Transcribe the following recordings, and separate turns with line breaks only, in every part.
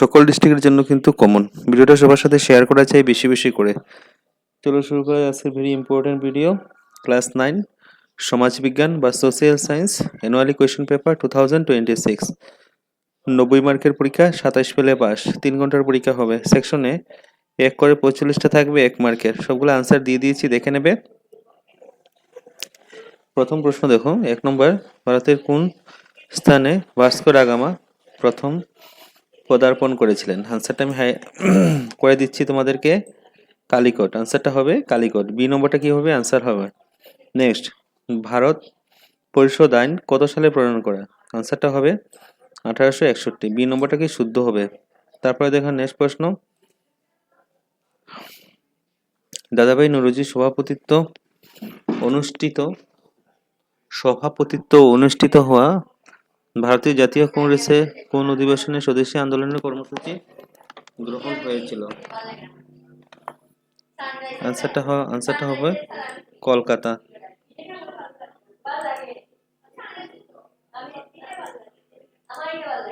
সকল ডিস্ট্রিক্টের জন্য কিন্তু কমন। ভিডিওটা সবার সাথে শেয়ার করা চাই বেশি বেশি করে। চলো শুরু করা আজকের ভেরি ইম্পর্টেন্ট ভিডিও। ক্লাস 9 সমাজবিজ্ঞান বা social science annually question paper 2026। 90 মার্কের পরীক্ষা, 27 পেলে পাস। 3 ঘন্টার পরীক্ষা হবে। সেকশনে 1 করে 45টা থাকবে 1 মার্কের। সবগুলো আনসার দিয়ে দিয়েছি, দেখে নেবে। প্রথম প্রশ্ন দেখো, 1 নম্বর, ভারতের কোন স্থানে ভাস্কো ডা গামা প্রথম পদার্পণ করেছিলেন? আনসারটা আমি করে দিচ্ছি তোমাদেরকে। কালিকট। আনসারটা হবে কালিকট। বি নম্বরটা কি হবে? আনসার হবে। নেক্সট, ভারত পরিষদ আইন কত সালে প্রণয়ন করা? আনসারটা হবে 1861। বি নম্বরটা কি শুদ্ধ হবে? তারপরে দেখো নেক্সট প্রশ্ন, দাদাভাই নৌরোজির সভাপতিত্ব অনুষ্ঠিত হওয়া ভারতীয় জাতীয় কংগ্রেসে কোন অধিবেশনে স্বদেশী আন্দোলনের কর্মসূচি গ্রহণ হয়েছিল? আনসারটা হবে কলকাতা।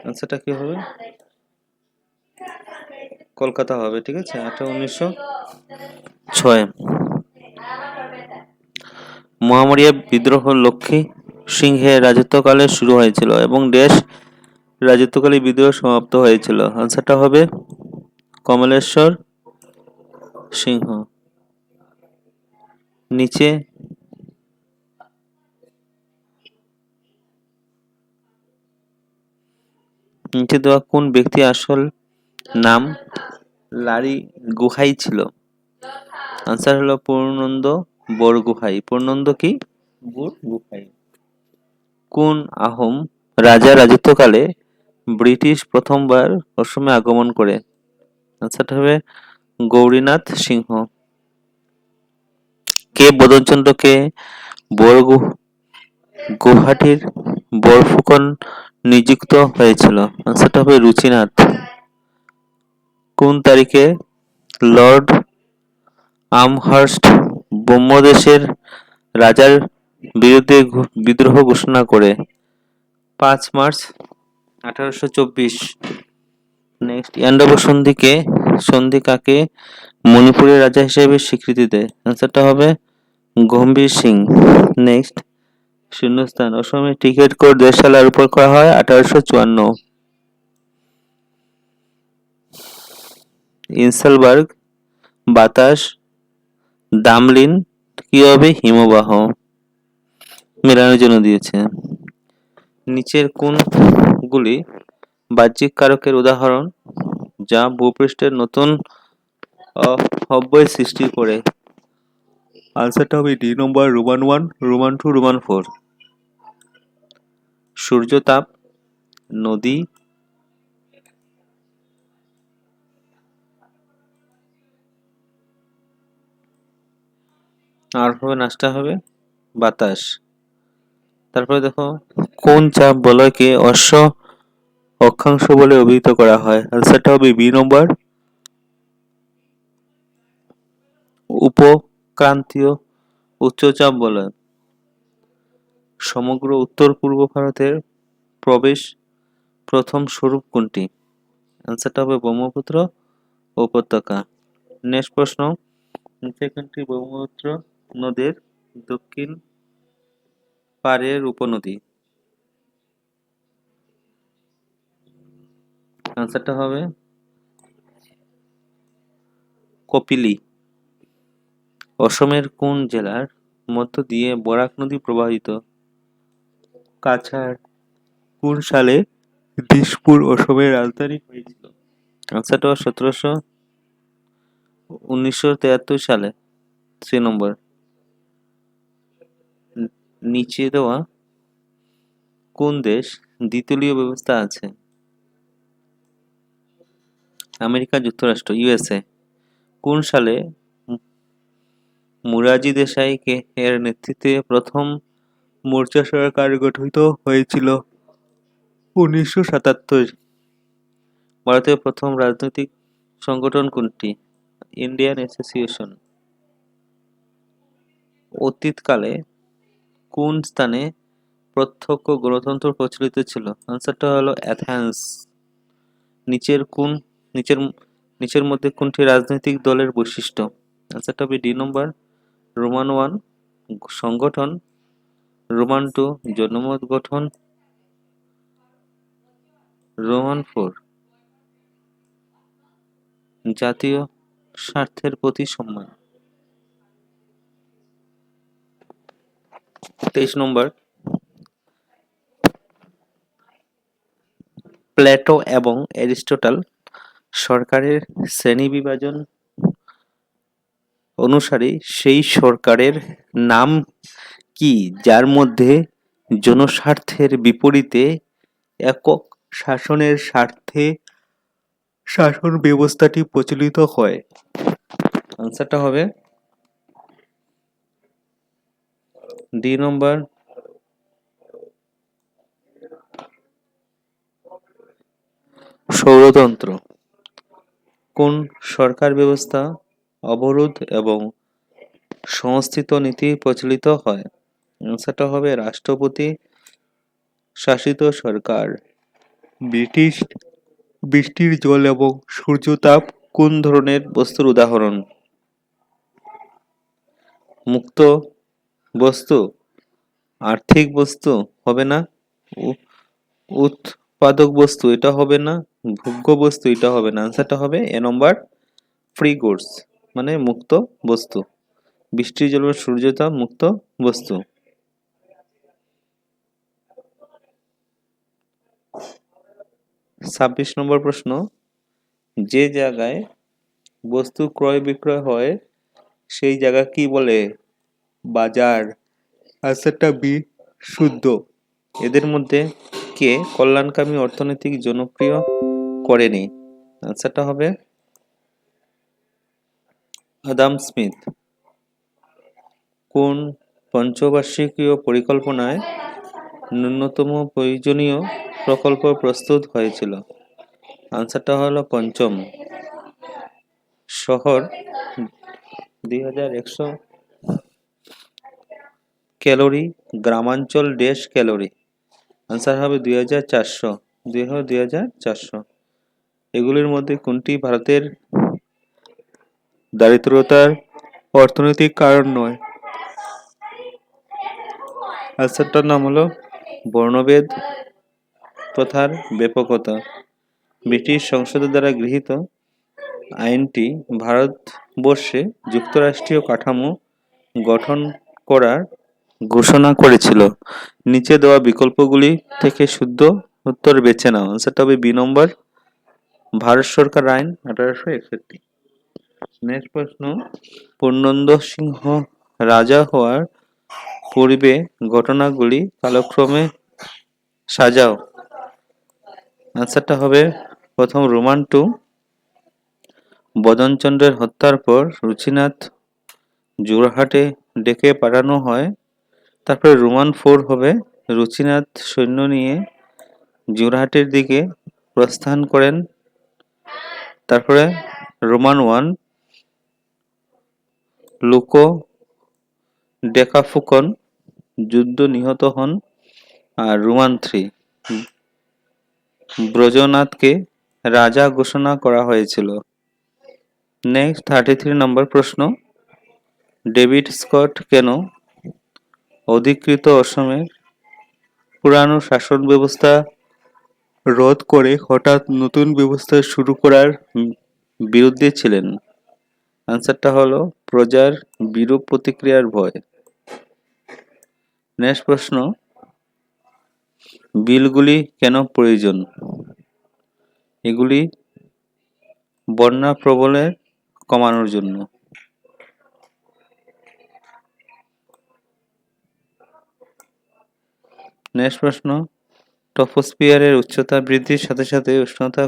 আনসারটা কি হবে? কলকাতা হবে। ঠিক আছে, 1906। মহামারিয়া বিদ্রোহ লক্ষ্মী সিংহের রাজত্বকালে শুরু হয়েছিল এবং দেশ রাজত্বকালে বিদ্রোহ সমাপ্ত হয়েছিল? আনসারটা হবে কমলেশ্বর সিংহ। নিচে দেওয়া কোন ব্যক্তি আসল নাম লারি গুহাই ছিল? আনসার হলো পূর্ণানন্দ বরগুহাই। পূর্ণানন্দ কি? বরগুহাই। কোন আহোম রাজা রাজত্বকালে ব্রিটিশ প্রথমবার অসমে আগমন করে? আনসারটা হবে গৌরীনাথ সিংহ। কে বদনচন্দ্রকে গুয়াহাটির বরফুকন নিযুক্ত হয়েছিল? আনসারটা হবে রুচিনাথ। কোন তারিখে লর্ড আমহার্স্ট ব্রহ্মদেশের রাজার বিরুদ্ধে বিদ্রোহ ঘোষণা করে? 5 মার্চ 1824। নেক্সট, ইয়ান্ডাবু সন্ধি কাকে মণিপুরের রাজা হিসেবে স্বীকৃতি দেয়? আনসারটা হবে গম্ভীর সিং। নেক্সট, শূন্যস্থান, অসমের টিকিট কোড যে সালে আরোপণ করা হয়? 1854। ইনসালবার্গ বাতাস দামলিন কি হবে? হিমবাহ। মেলানোর জন্য দিয়েছে। নিচের কোনগুলি বাহ্যিক কারকের উদাহরণ যা ভূপৃষ্ঠের নতুন অব্যয় সৃষ্টি করে? আনসারটা হবে ডি নম্বর, রোমান 1, রোমান 2, রোমান 4। সূর্যতাপ, নদী, আর হবে নাচটা হবে বাতাস। তারপরে দেখো, কোন চাপ বলয়কে অক্ষাংশ বলে অভিহিত করা হয়? আনসারটা হবে বি নম্বর, উপক্রান্তীয় উচ্চচাপ বলয়। সমগ্র উত্তর পূর্ব ভারতের প্রবেশ প্রথম স্বরূপ কোনটি? আনসারটা হবে ব্রহ্মপুত্র উপত্যকা। নেক্সট প্রশ্ন, নিচে কোনটি ব্রহ্মপুত্র নদের দক্ষিণ পাড়ের উপনদী? আনসারটা হবে কপিলী। অসমের কোন জেলার মধ্য দিয়ে বরাক নদী প্রবাহিত? কাছাড়। কোন সালে দিসপুর অসমের রাজধানী হয়েছিল? আনসারটা 1973 সালে। 3 নম্বর, নিচে দেওয়া কোন দেশ দ্বিতলীয় ব্যবস্থা আছে? আমেরিকা যুক্তরাষ্ট্র, ইউএসএ। কোন সালে মুরারজি দেশাই এর নেতৃত্বে প্রথম মোর্চা সরকার গঠিত হয়েছিল? 1977। ভারতের প্রথম রাজনৈতিক সংগঠন কোনটি? Indian association. অতীতকালে কোন স্থানে প্রত্যক্ষ গণতন্ত্র প্রচলিত ছিল? আনসারটা হলো অ্যাথেন্স। নিচের নিচের মধ্যে কোনটি রাজনৈতিক দলের বৈশিষ্ট্য? আনসারটা হবে ডি নম্বর রোমান 1 সংগঠন, রোমান 2 জনমত গঠন, রোমান 4 জাতীয় স্বার্থের প্রতি সম্মান। 23 নম্বর প্লেটো এবং অ্যারিস্টটল সরকারের শ্রেণী বিভাজন অনুসারে সেই সরকারের নাম কি যার মধ্যে জনস্বার্থের বিপরীতে একক শাসনের স্বার্থে শাসন ব্যবস্থাটি প্রচলিত হয়? আনসারটা হবে ডি নম্বর সৌরতন্ত্র। কোন সরকার ব্যবস্থা অবরোধ এবং সংস্থিত নীতি প্রচলিত হয়? আনসারটা হবে রাষ্ট্রপতি শাসিত সরকার। বৃষ্টির জল এবং সূর্যতাপ কোন ধরনের বস্তুর উদাহরণ? মুক্ত বস্তু, আর্থিক বস্তু হবে না, উৎপাদক বস্তু এটা হবে না, ভোগ্য বস্তু এটা হবে না। আনসারটা হবে এ নম্বর ফ্রি গুডস, মানে মুক্ত বস্তু। বৃষ্টির জল এবং সূর্যতাপ মুক্ত বস্তু। 26 নম্বর প্রশ্ন, যে জায়গায় বস্তু ক্রয় বিক্রয় হয় সেই জায়গা কি বলে? বাজার। আনসারটা বি শুদ্ধ। এদের মধ্যে কে কল্যাণকামী অর্থনৈতিক জনপ্রিয় করেনি? আনসারটা হবে আদাম স্মিথ। কোন পঞ্চবার্ষিকীয় পরিকল্পনায় ন্যূনতম প্রয়োজনীয় প্রকল্প প্রস্তুত হয়েছিল? আনসারটা হলো পঞ্চম। শহর 2100 ক্যালোরি, গ্রামাঞ্চল 1.5 ক্যালোরি। আনসার হবে 2400। 2400। এগুলির মধ্যে কোনটি ভারতের দারিদ্রতার অর্থনৈতিক কারণ নয়? আনসারটার নাম হলো বর্ণভেদ প্রথার ব্যাপকতা। ব্রিটিশ সংসদের দ্বারা গৃহীত আইনটি ভারতবর্ষে যুক্তরাষ্ট্রীয় কাঠামো গঠন করার ঘোষণা করেছিল। নিচে দেওয়া বিকল্পগুলি থেকে শুদ্ধ উত্তর বেছে নাও। আনসারটা হবে বি নম্বর ভারত সরকার আইন 1861। নেক্সট প্রশ্ন, পূর্ণেন্দু সিংহ রাজা হওয়ার পূর্বে ঘটনাগুলি কালক্রমে সাজাও। আনসারটা হবে প্রথম রোমান 2 বদনচন্দ্রের হত্যার পর রুচিনাথ যোরহাটে ডেকে পাঠানো হয়। তারপরে রোমান 4 হবে রুচিনাথ সৈন্য নিয়ে যোরহাটের দিকে প্রস্থান করেন। তারপরে রোমান 1 লুকো ডেকাফুকন যুদ্ধ নিহত হন। আর রোমান 3 ব্রজনাথকে রাজা ঘোষণা করা হয়েছিল। নেক্সট 33 নম্বর প্রশ্ন, ডেভিড স্কট কেন অধিকৃত অসমের পুরানো শাসন ব্যবস্থা রদ করে হঠাৎ নতুন ব্যবস্থা শুরু করার বিরুদ্ধে ছিলেন? আনসারটা হলো প্রজার বিরূপ প্রতিক্রিয়ার ভয়। নেক্সট প্রশ্ন, বিলগুলি কেন প্রয়োজন? এগুলি বন্যা প্রবলের কমানোর জন্য। নেক্সট প্রশ্ন, ট্রপোস্ফিয়ারের উচ্চতা বৃদ্ধির সাথে সাথে উষ্ণতা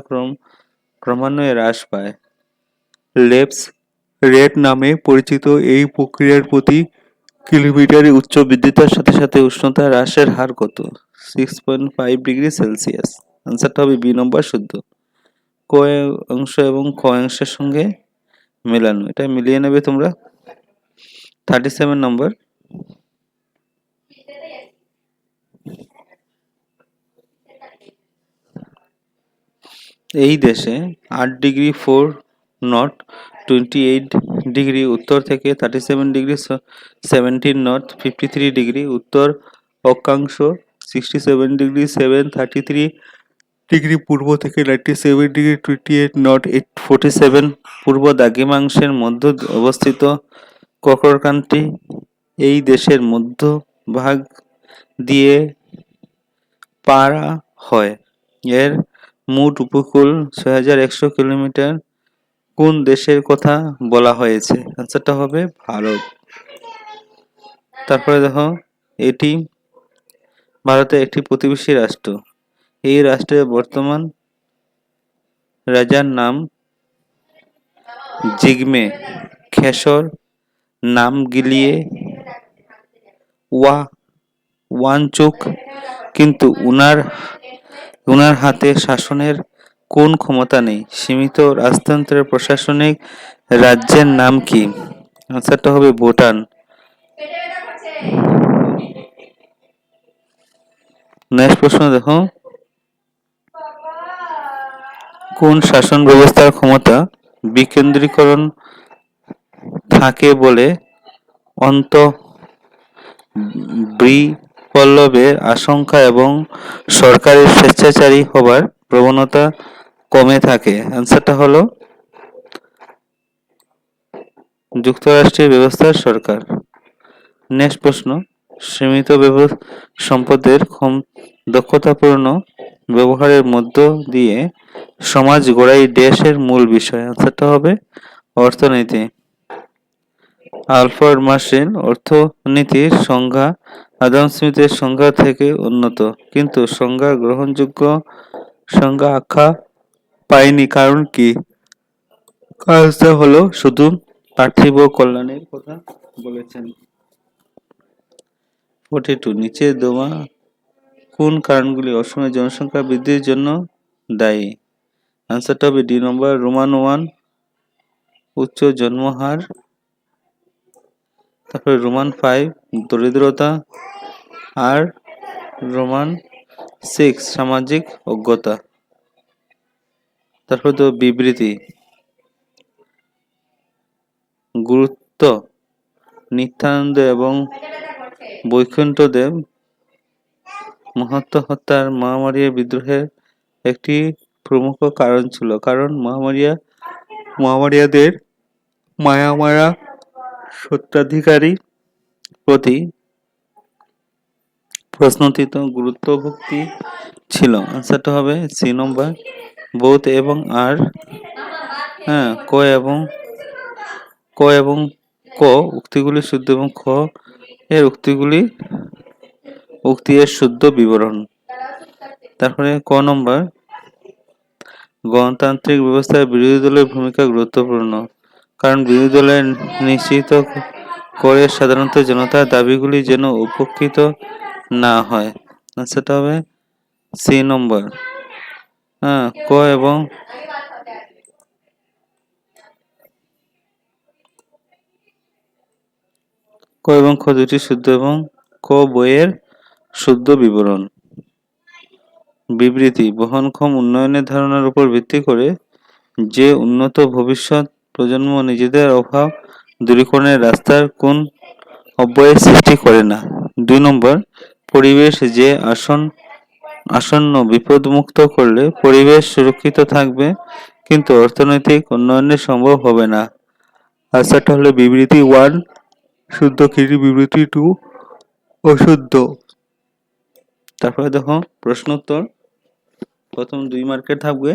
ক্রমান্বয়ে হ্রাস পায়। লেপস রেট নামে পরিচিত এই প্রক্রিয়ার প্রতি কিলোমিটারে উচ্চ বৃদ্ধিতার সাথে সাথে উষ্ণতা হ্রাসের হার কত? 6.5 ডিগ্রি সেলসিয়াস। আনসারটা হবে বি নম্বর শুদ্ধ। ক অংশ এবং খ অংশের সঙ্গে মেলানো, এটা মিলিয়ে নেবে তোমরা। 37 নম্বর, এই দেশে 8°4 নট 28° উত্তর থেকে 37°17 নর্থ 53° উত্তর অক্ষাংশ 67°7 33° পূর্ব থেকে 97°28 নট 47 পূর্ব দ্রাঘিমাংশের মধ্য অবস্থিত ককরকান্ট্রি এই দেশের মধ্য ভাগ দিয়ে পার হয়। এর মোট উপকূল 6100 কিলোমিটার। কোন দেশের কথা বলা হয়েছে? আনসারটা হবে ভারত। তারপরে দেখো, এটি ভারতের একটি প্রতিবেশী রাষ্ট্র। এই রাষ্ট্রের বর্তমান রাজার নাম জিগমে খেসর নামগিলিয়ে ওয়ানচুক, কিন্তু উনার হাতে শাসনের কোন ক্ষমতা নেই? সীমিত রাজতন্ত্রের প্রশাসনিক রাজ্যের নাম কি? আনসারটা হবে ভুটান। নেক্সট প্রশ্ন দেখো, কোন শাসন ব্যবস্থার ক্ষমতা বিকেন্দ্রীকরণ থাকে বলে অন্তঃবিপ্লবের আশঙ্কা এবং সরকারের স্বেচ্ছাচারী হবার প্রবণতা কমে থাকে? আনসারটা হলো যুক্তরাষ্ট্রের ব্যবস্থার সরকার। নেক্সট প্রশ্ন, সীমিত সম্পদের দক্ষতাপূর্ণ ব্যবহারের মধ্য দিয়ে সমাজ গড়াই দেশের মূল বিষয়। আনসারটা হবে অর্থনীতি। আলফ্রেড মার্শেল অর্থনীতির সংজ্ঞা আদাম স্মিথের সংজ্ঞা থেকে উন্নত, কিন্তু সংজ্ঞা গ্রহণযোগ্য সংজ্ঞা আখ্যা পায়নি, কারণ কি? কাজটা হলো শুধু পার্থিব কল্যাণের কথা বলেছেন। 42 নিচে দেওয়া কোন কারণগুলি অসমে জনসংখ্যা বৃদ্ধির জন্য দায়ী? আনসারটা হবে ডি নম্বর, রোমান 1 উচ্চ জন্মহার, তারপরে রোমান 5 দরিদ্রতা, আর রোমান 6 সামাজিক অজ্ঞতা। তারপর তো বিবৃতি, গুরুত্ব, নিত্যানন্দ এবং বৈকুণ্ঠদেব মহাত্ম হত্যার মহামারীর বিদ্রোহের একটি প্রমুখ কারণ ছিল, কারণ মহামারিয়াদের মায়ামারা সত্ত্বাধিকারী প্রতি প্রশ্নটিত গুরুত্ব ভক্তি ছিল। আনসারটা হবে সি নম্বর, বোধ এবং আর ক এবং ক উক্তিগুলি শুদ্ধ এবং খ এর উক্তি এর শুদ্ধ বিবরণ। তারপরে ক নম্বর, গণতান্ত্রিক ব্যবস্থায় বিরোধী দলের ভূমিকা গুরুত্বপূর্ণ, কারণ বিরোধী দলের নিশ্চিত করে সাধারণত জনতার দাবিগুলি যেন উপেক্ষিত না হয়। সেটা হবে সি নম্বর। ক এবং খ দুটি শুদ্ধ এবং ক বইয়ের শুদ্ধ বিবরণ। বিবৃতি, বহনক্ষম উন্নয়নের ধারণার উপর ভিত্তি করে যে উন্নত ভবিষ্যৎ প্রজন্ম নিজেদের অভাব দূরীকরণের রাস্তার কোন অব্যয়ের সৃষ্টি করে না। 2 নম্বর, পরিবেশ যে আসন্ন বিপদমুক্ত করলে পরিবেশ সুরক্ষিত থাকবে, কিন্তু অর্থনৈতিক উন্নয়নে সম্ভব হবে না। আনসারটা হলো বিবৃতি 1 শুদ্ধ, কিন্তু বিবৃতি 2 অশুদ্ধ। তারপরে দেখো প্রশ্ন উত্তর, প্রথম 2 মার্কের থাকবে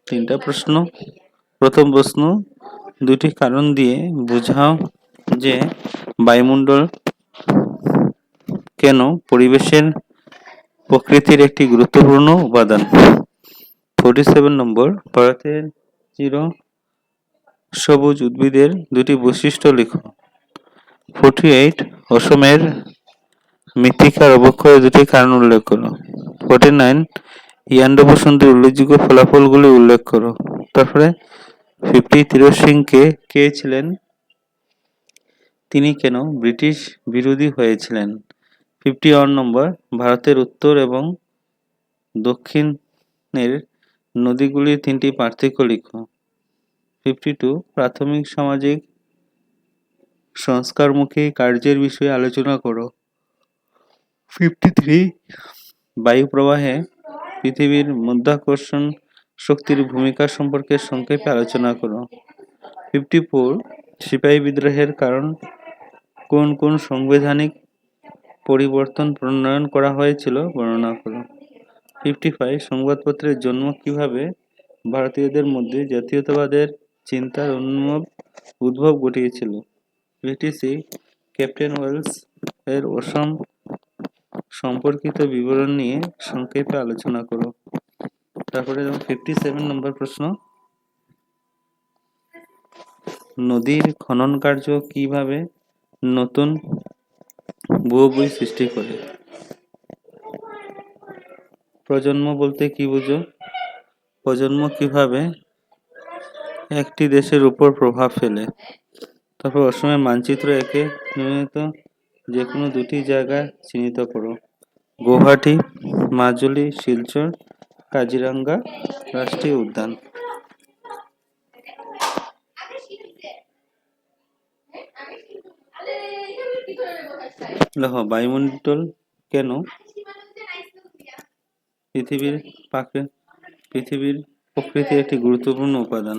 3টা প্রশ্ন। প্রথম প্রশ্ন, দুটি কারণ দিয়ে বোঝাও যে বায়ুমণ্ডল কেন পরিবেশের প্রকৃতির একটি গুরুত্বপূর্ণ উপাদান। 47 নম্বর, ভারতের চির সবুজ উদ্ভিদের দুটি বৈশিষ্ট্য লিখো। 48, অসমের মৃত্তিকার অবক্ষয়ের দুটি কারণ উল্লেখ করো। 49, ইয়ান্ডাবু বসন্তের উল্লেখযোগ্য ফলাফলগুলি উল্লেখ করো। তারপরে 50, তীরথ সিং কে ছিলেন? তিনি কেন ব্রিটিশ বিরোধী হয়েছিলেন? 51 নম্বর, ভারতের উত্তর এবং দক্ষিণের নদীগুলির 3টি পার্থক্য লিখো। 52 প্রাথমিক সামাজিক সংস্কারমুখী কার্যের বিষয়ে আলোচনা করো। 53 বায়ু প্রবাহে পৃথিবীর মাধ্যাকর্ষণ শক্তির ভূমিকা সম্পর্কে সংক্ষেপে আলোচনা করো। 54 সিপাহী বিদ্রোহের কারণ কোন কোন সাংবিধানিক পরিবর্তন প্রণয়ন করা হয়েছিল বর্ণনা করো। 55 সংবাদপত্রের জন্ম কিভাবে ভারতীয়দের মধ্যে জাতীয়তাবাদের চিন্তার উদ্ভব ঘটিয়েছিল। 56 ক্যাপ্টেন ওয়েলস এর অসম সম্পর্কিত বিবরণ নিয়ে সংক্ষেপে আলোচনা করো। তারপরে 57 নম্বর প্রশ্ন, নদীর খনন কার্য কিভাবে নতুন ভূ-ভূমি সৃষ্টি করে। প্রজন্ম বলতে কি বুঝো? প্রজন্ম কিভাবে একটি দেশের উপর প্রভাব ফেলে। তারপর অসমের মানচিত্র একে নিয়মিত যে কোনো দুটি জায়গা চিহ্নিত করো। গুয়াহাটি, মাজুলি, শিলচর, কাজিরাঙ্গা রাষ্ট্রীয় উদ্যান। দেখো, বায়ুমণ্ডল কেন পৃথিবীর প্রকৃতির একটি গুরুত্বপূর্ণ উপাদান।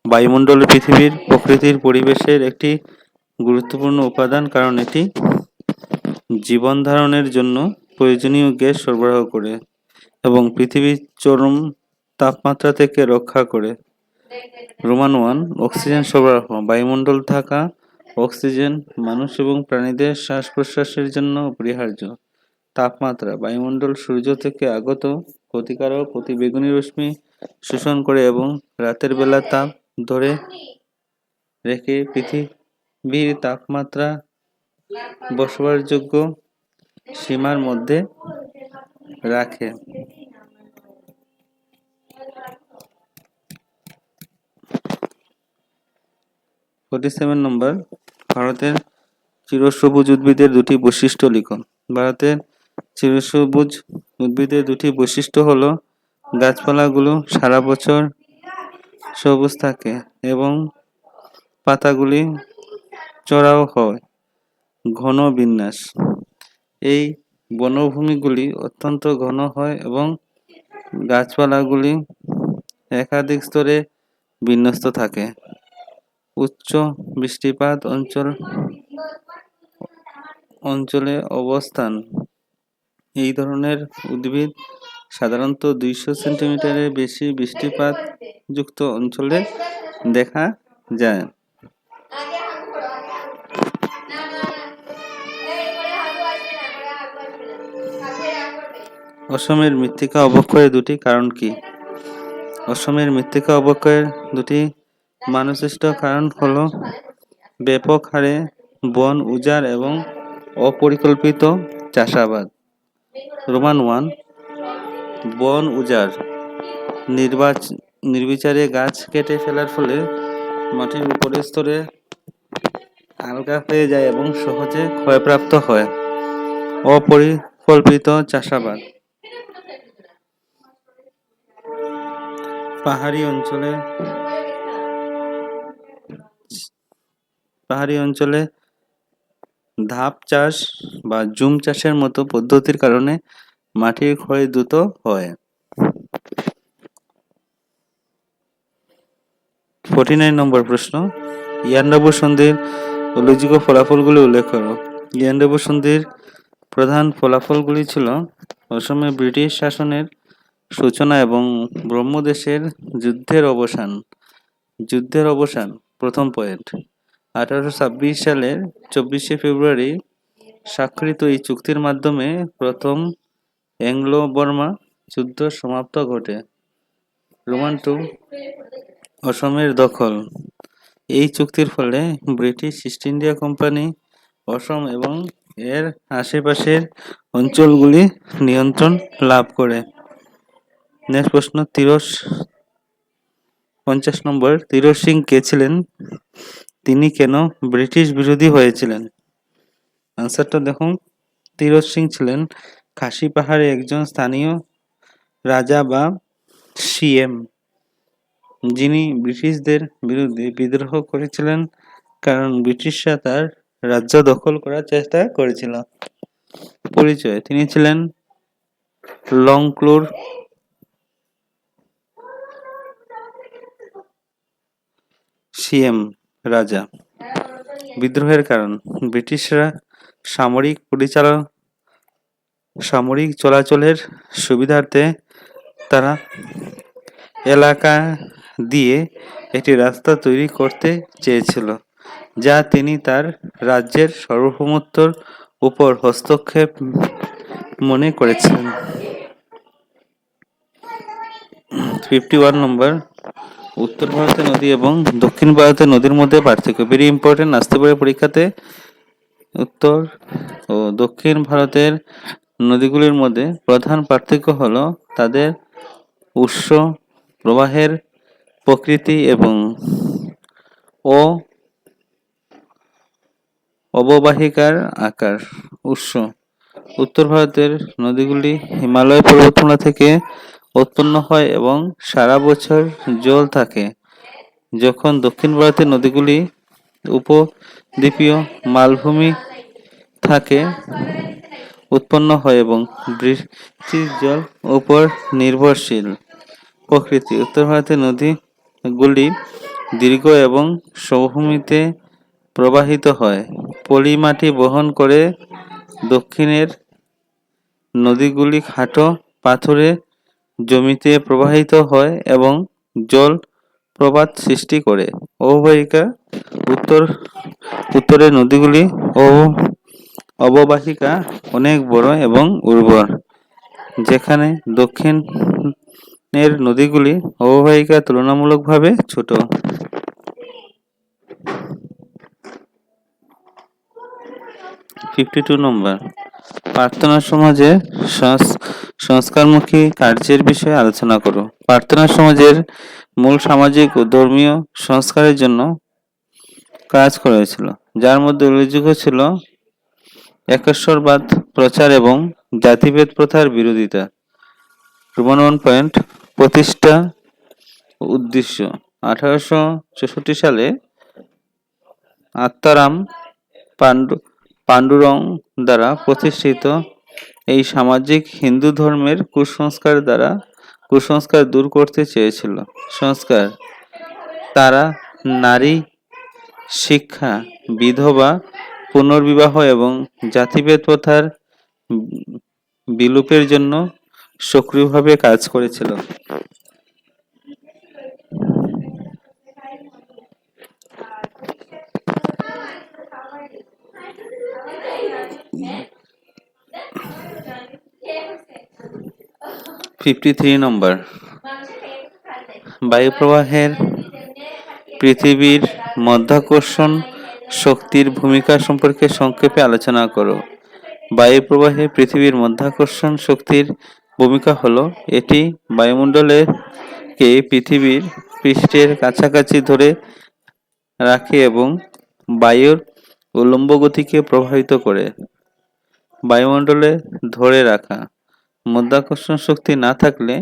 বায়ুমণ্ডল পৃথিবীর প্রকৃতির পরিবেশের একটি গুরুত্বপূর্ণ উপাদান, কারণ এটি জীবন ধারণের জন্য প্রয়োজনীয় গ্যাস সরবরাহ করে এবং পৃথিবীর চরম তাপমাত্রা থেকে রক্ষা করে। রোমান 1 অক্সিজেন সরবরাহ। বায়ুমণ্ডল থাকা অক্সিজেন মানুষ এবং প্রাণীদের শ্বাস প্রশ্বাসের জন্য অপরিহার্য। তাপমাত্রা। বায়ুমণ্ডল সূর্য থেকে আগত ক্ষতিকারক অতিবেগুনি রশ্মি শোষণ করে এবং রাতের বেলা তাপ ধরে রেখে পৃথিবীর তাপমাত্রা বসবাসযোগ্য সীমার মধ্যে রাখে। নম্বর, ভারতের চিরসবুজ উদ্ভিদের দুটি বৈশিষ্ট্য লিখুন। ভারতের চিরসবুজ উদ্ভিদের দুটি বৈশিষ্ট্য হলো গাছপালাগুলো সারা বছর সবুজ থাকে এবং পাতাগুলি চড়াও হয়। ঘন বিন্যাস। এই বনভূমিগুলি অত্যন্ত ঘন হয় এবং গাছপালাগুলি একাধিক স্তরে বিন্যস্ত থাকে। উচ্চ বৃষ্টিপাত অঞ্চলে অবস্থান। এই ধরনের উদ্ভিদ সাধারণত 200 সেন্টিমিটারের বেশি বৃষ্টিপাত যুক্ত অঞ্চলে দেখা যায়। অসমের মৃত্তিকা অবক্ষয়ের দুটি কারণ কি? অসমের মৃত্তিকা অবক্ষয়ের দুটি মানবসৃষ্ট কারণ হলো ব্যাপক হারে বন উজাড় এবং অপরিকল্পিত চাষাবাদ। রোমান 1 বন উজাড়। নির্বিচারে গাছ কেটে ফেলার ফলে মাটির উপরের স্তরে আলগা হয়ে যায় এবং সহজে ক্ষয়প্রাপ্ত হয়। অপরিকল্পিত চাষাবাদ। পাহাড়ি অঞ্চলে ধাপ চাষ বা জুম চাষের মতো পদ্ধতির কারণে মাটির ক্ষয় দ্রুত হয়। 49 নম্বর প্রশ্ন, ইয়ান্ডাবু সন্ধির উল্লেখযোগ্য ফলাফলগুলি উল্লেখ করো। ইয়ান্ডাবু সন্ধির প্রধান ফলাফলগুলি ছিল অসমে ব্রিটিশ শাসনের সূচনা এবং ব্রহ্মদেশের যুদ্ধের অবসান। প্রথম পয়েন্ট, 1826 সালের 24শে ফেব্রুয়ারি স্বাক্ষরিত এই চুক্তির মাধ্যমে প্রথম অ্যাংলো-বর্মা যুদ্ধ সমাপ্ত ঘটে। রোমান 2 অসমের দখল। এই চুক্তির ফলে ব্রিটিশ ইস্ট ইন্ডিয়া কোম্পানি অসম এবং এর আশেপাশের অঞ্চলগুলি নিয়ন্ত্রণ লাভ করে। নেক্সট প্রশ্ন, 50 নম্বর, তিরোত সিং কে ছিলেন? তিনি কেন ব্রিটিশ বিরোধী হয়েছিলেন? আনসারটা দেখুন, তিরোত সিং ছিলেন খাসি পাহাড়ে একজন স্থানীয় রাজা বা সিএম, যিনি ব্রিটিশদের বিরুদ্ধে বিদ্রোহ করেছিলেন কারণ ব্রিটিশরা তার রাজ্য দখল করার চেষ্টা করেছিল। পরিচয়: তিনি ছিলেন লংক্লোর সিএম রাজা। বিদ্রোহের কারণ: ব্রিটিশরা সামরিক চলাচলের সুবিধার্থে তারা এলাকা দিয়ে একটি রাস্তা তৈরি করতে চেয়েছিল, যা তিনি তার রাজ্যের সার্বভৌমত্বের উপর হস্তক্ষেপ মনে করেছিলেন। 51 নম্বর, উত্তর ভারতের নদী এবং দক্ষিণ ভারতের নদীর মধ্যে পার্থক্য। ভেরি ইম্পর্টেন্ট, আসতে পারে পরীক্ষাতে। উত্তর ও দক্ষিণ ভারতের নদীগুলির মধ্যে প্রধান পার্থক্য হলো তাদের উৎস, প্রবাহের প্রকৃতি এবং অববাহিকার আকার। উৎস: উত্তর ভারতের নদীগুলি হিমালয় পর্বতমালা থেকে উৎপন্ন হয় এবং সারা বছর জল থাকে, যখন দক্ষিণ ভারতের নদীগুলি উপদ্বীপীয় মালভূমি থেকে উৎপন্ন হয় এবং বৃষ্টির জল উপর নির্ভরশীল। প্রকৃতি: উত্তর ভারতের নদীগুলি দীর্ঘ এবং সমভূমিতে প্রবাহিত হয়, পলি মাটি বহন করে। দক্ষিণের নদীগুলি খাটো পাথুরে জমিতে প্রবাহিত হয় এবং জলপ্রপাত সৃষ্টি করে। অববাহিকা: উত্তরের নদীগুলি অববাহিকা অনেক বড় এবং উর্বর, যেখানে দক্ষিণের নদীগুলি অববাহিকা তুলনামূলকভাবে ছোট। 52 নম্বর, প্রার্থনা সমাজে সংস্কারমুখী কার্যের বিষয়ে আলোচনা করো। প্রার্থনা সমাজের মূল সামাজিক ও ধর্মীয় সংস্কারের জন্য কাজ করেছিল, যার মধ্যে উল্লেখযোগ্য ছিল একেশ্বরবাদ প্রচার এবং জাতিভেদ প্রথার বিরোধিতা। 1 পয়েন্ট, প্রতিষ্ঠা উদ্দেশ্য: 1864 সালে আত্মারাম পান্ডুরং দ্বারা প্রতিষ্ঠিত এই সামাজিক হিন্দু ধর্মের কুসংস্কার দূর করতে চেয়েছিল। সংস্কার: তারা নারী শিক্ষা, বিধবা পুনর্বিবাহ এবং জাতিভেদ প্রথার বিলোপের জন্য সক্রিয়ভাবে কাজ করেছিল। 53 নম্বর, বায়ুপ্রবাহের পৃথিবীর মাধ্যাকর্ষণ শক্তির ভূমিকা সম্পর্কে সংক্ষেপে আলোচনা করো। বায়ুপ্রবাহে পৃথিবীর মাধ্যাকর্ষণ শক্তির ভূমিকা হলো, এটি বায়ুমণ্ডলকে পৃথিবীর পৃষ্ঠের কাছাকাছি ধরে রাখে এবং বায়ুর উল্লম্ব গতিকে প্রভাবিত করে। বায়ুমণ্ডলে ধরে রাখা: মাধ্যাকর্ষণ শক্তি না থাকলে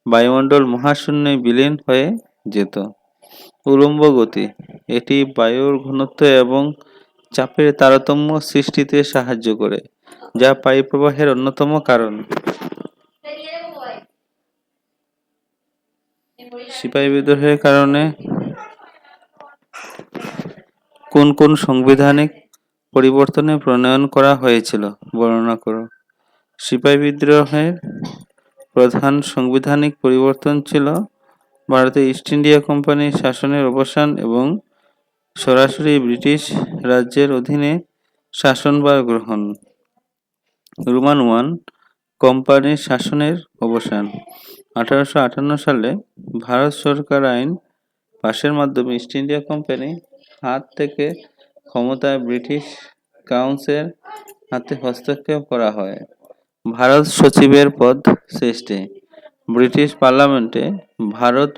বায়ুমণ্ডল মহাশূন্যে বিলীন হয়ে যেত। উল্লম্ব গতি: এটি বায়ুর ঘনত্ব এবং চাপের তারতম্য সৃষ্টিতে সাহায্য করে, যা বায়ুপ্রবাহের অন্যতম কারণ। সিপাহী বিদ্রোহের কারণে কোন কোন সাংবিধানিক পরিবর্তনের প্রণয়ন করা হয়েছিল বর্ণনা করো। সিপাহী বিদ্রোহের প্রধান সাংবিধানিক পরিবর্তন ছিল ভারতে ইস্ট ইন্ডিয়া কোম্পানির শাসনের অবসান এবং সরাসরি ব্রিটিশ রাজ্যের অধীনে শাসনভার গ্রহণ। রোমান 1, কোম্পানির শাসনের অবসান। 1858 সালে ভারত সরকার আইন পাশের মাধ্যমে ইস্ট ইন্ডিয়া কোম্পানির হাত থেকে ক্ষমতায় ব্রিটিশ কাউন্সিলের হাতে হস্তক্ষেপ করা হয়। ভারত সচিবের পদ সৃষ্টি: ব্রিটিশ পার্লামেন্টে ভারত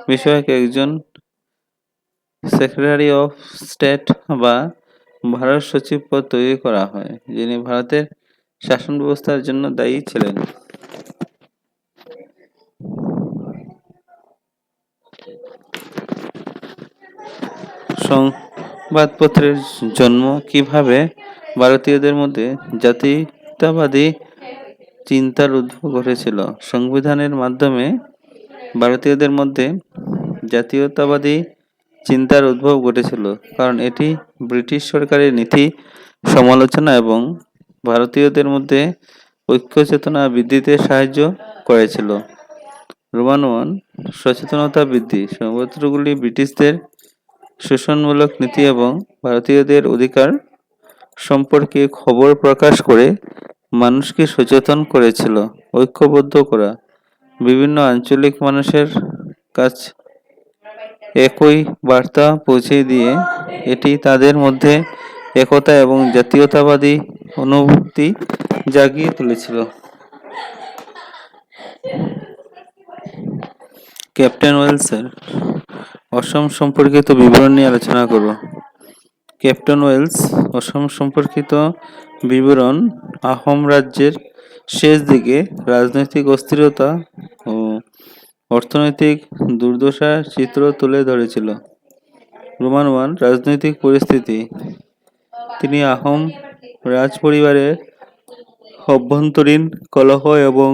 বিষয়ক একজন সেক্রেটারি অফ স্টেট বা ভারত সচিব পদ তৈরি করা হয়, যিনি ভারতের শাসন ব্যবস্থার জন্য দায়ী ছিলেন। সংবাদপত্রের জন্ম কিভাবে ভারতীয়দের মধ্যে জাতীয়তাবাদী চিন্তার উদ্ভব ঘটেছিল? সংবিধানের মাধ্যমে ভারতীয়দের মধ্যে জাতীয়তাবাদী চিন্তার উদ্ভব ঘটেছিল, কারণ এটি ব্রিটিশ সরকারের নীতি সমালোচনা এবং ভারতীয়দের মধ্যে ঐক্য চেতনা বৃদ্ধিতে সাহায্য করেছিল। রোমান 1 সচেতনতা বৃদ্ধি। সংবাদপত্রগুলি ব্রিটিশদের শোষণমূলক নীতি এবং ভারতীয়দের অধিকার সম্পর্কে খবর প্রকাশ করে মানুষকে সচেতন করেছিল। ঐক্যবদ্ধ করা। বিভিন্ন আঞ্চলিক মানুষের কাছে একই বার্তা পৌঁছে দিয়ে এটি তাদের মধ্যে একতা এবং জাতীয়তাবাদী অনুভূতি জাগিয়ে তুলেছিল। ক্যাপ্টেন ওয়েলসের অসম সম্পর্কিত বিবরণ নিয়ে আলোচনা করব। ক্যাপ্টেন ওয়েলস অসম সম্পর্কিত বিবরণ আহোম রাজ্যের শেষ দিকে রাজনৈতিক অস্থিরতা ও অর্থনৈতিক দুর্দশার চিত্র তুলে ধরেছিল। রোমান 1 রাজনৈতিক পরিস্থিতি। তিনি আহোম রাজপরিবারের অভ্যন্তরীণ কলহ এবং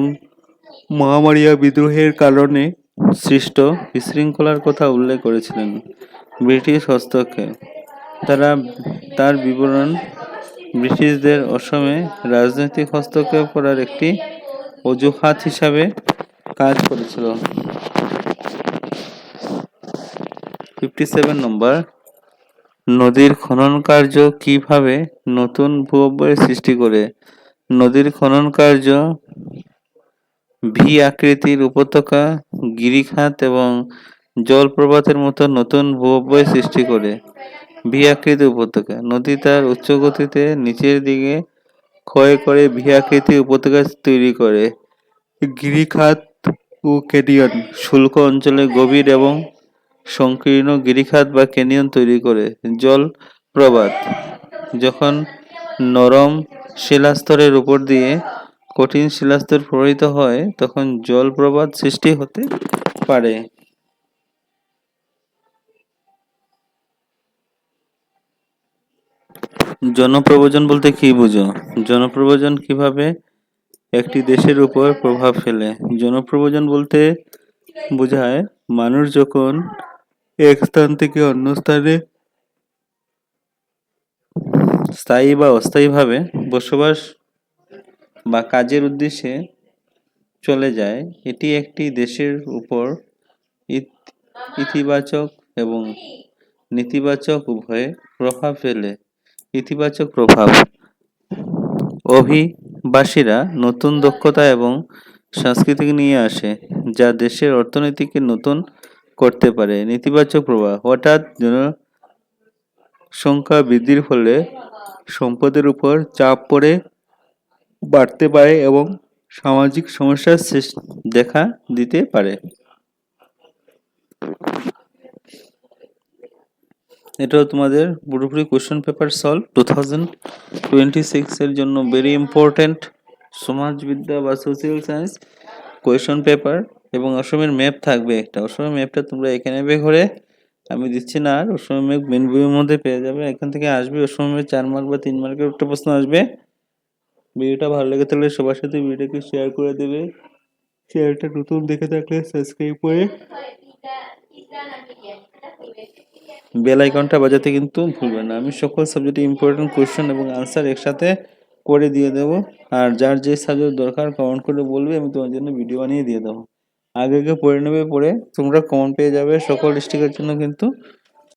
মহামারিয়া বিদ্রোহের কারণে সৃষ্ট বিশৃঙ্খলার কথা উল্লেখ করেছিলেন। ব্রিটিশ হস্তক্ষেপ। তার বিবরণ ব্রিটিশদের অসমে রাজনৈতিক হস্তক্ষেপ করার একটি অজুহাত হিসাবে কাজ করেছিল। 57 নম্বর, নদীর খনন কার্য কিভাবে নতুন ভূ-অভ্যয় সৃষ্টি করে? নদীর খনন কার্য ভি আকৃতির উপত্যকা, গিরিখাত এবং জলপ্রপাতের মতো নতুন ভূ-অভ্যয় সৃষ্টি করে। ভি আকৃতি উপত্যকা। নদী তার উচ্চ গতিতে নিচের দিকে ক্ষয় করে ভি আকৃতি উপত্যকা তৈরি করে। গিরিখাত ও ক্যানিয়ন। শুষ্ক অঞ্চলে গভীর এবং সংকীর্ণ গিরিখাত বা ক্যানিয়ন তৈরি করে। জলপ্রপাত। যখন নরম শিলাস্তরের উপর দিয়ে কঠিন শিলাস্তর প্রবাহিত হয় তখন জলপ্রপাত সৃষ্টি হতে পারে। জনপ্রব্রজন বলতে কি বুঝো? জনপ্রব্রজন কিভাবে একটি দেশের উপর প্রভাব ফেলে? জনপ্রব্রজন বলতে বোঝায় মানুষ যখন এক স্থান থেকে অন্য স্থানে স্থায়ী বা অস্থায়ীভাবে বসবাস বা কাজের উদ্দেশ্যে চলে যায়, এটি একটি দেশের উপর ইতিবাচক এবং নেতিবাচক উভয় প্রভাব ফেলে। ইতিবাচক প্রভাব। অভিবাসীরা নতুন দক্ষতা এবং সংস্কৃতি নিয়ে আসে যা দেশের অর্থনীতিকে নতুন করতে পারে। নেতিবাচক প্রভাব। হঠাৎ জনসংখ্যা বৃদ্ধির ফলে সম্পদের উপর চাপ বাড়তে পারে এবং সামাজিক সমস্যার দেখা দিতে পারে। এটাও তোমাদের পুরোপুরি কোশ্চেন পেপার সলভ 2026 এর জন্য ভেরি ইম্পর্টেন্ট সমাজবিদ্যা বা সোশ্যাল সায়েন্স কোয়েশ্চন পেপার। এবং অসমের ম্যাপ থাকবে একটা। অসমের ম্যাপটা তোমরা এখানে ঘরে আমি দিচ্ছি না, আর অসমের ম্যাপ মেন বইয়ের মধ্যে পেয়ে যাবে। এখান থেকে আসবে অসমের 4 মার্ক বা 3 মার্কের একটা প্রশ্ন আসবে। ভিডিওটা ভালো লেগে থাকলে সবার সাথে ভিডিওকে শেয়ার করে দেবে। চ্যানেলটা নতুন দেখে থাকলে সাবস্ক্রাইব করে বেল আইকনটা বাজাতে কিন্তু ভুলবেন না। আমি সকল সাবজেক্টে ইম্পর্টেন্ট কোয়েশ্চেন এবং আনসার একসাথে করে দিয়ে দেবো। আর যার যে সাবজেক্ট দরকার কমেন্ট করে বলবে, আমি তোমার জন্য ভিডিও বানিয়ে দিয়ে দেবো। আগে পড়ে নেবে, পড়ে তোমরা কমন পেয়ে যাবে। সকল ডিস্ট্রিক্টের জন্য কিন্তু